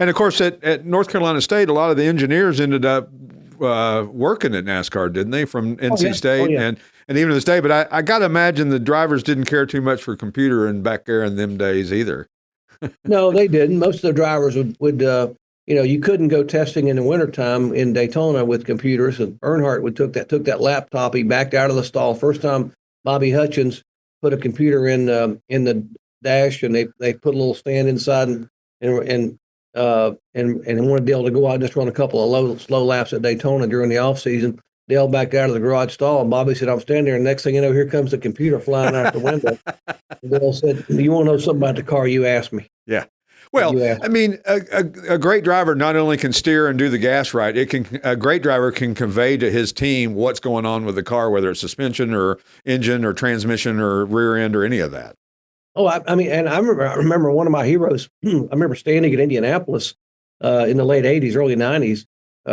And of course, at North Carolina State, a lot of the engineers ended up working at NASCAR, didn't they, from NC State and even to this day? But I got to imagine the drivers didn't care too much for computer and back there in them days either. No, they didn't. Most of the drivers would you couldn't go testing in the wintertime in Daytona with computers. And Earnhardt took that laptop. He backed out of the stall. First time Bobby Hutchins put a computer in the dash, and they put a little stand inside and wanted Dale to go out and just run a couple of slow laps at Daytona during the off season. Dale backed out of the garage stall, and Bobby said, "I'm standing there." And next thing you know, here comes the computer flying out the window. And Dale said, "Do you want to know something about the car? You asked me." Yeah. Well, I mean, a great driver not only can steer and do the gas right, a great driver can convey to his team what's going on with the car, whether it's suspension or engine or transmission or rear end or any of that. Oh, I mean, and I remember one of my heroes. I remember standing at Indianapolis in the late '80s, early '90s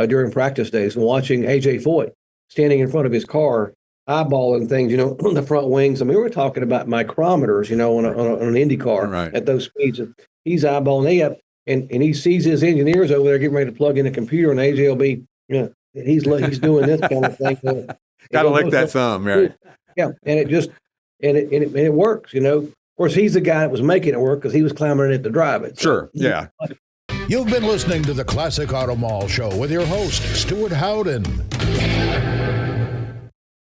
during practice days, and watching AJ Foyt standing in front of his car, eyeballing things, on the front wings. I mean, we were talking about micrometers, on an Indy car at those speeds. He's eyeballing and he sees his engineers over there getting ready to plug in a computer, and AJ will be, he's doing this kind of thing. Got to lick that thumb, right? Yeah, and it works, Of course, he's the guy that was making it work because he was clamoring it to drive it. Sure, yeah. You've been listening to the Classic Auto Mall Show with your host, Stuart Howden.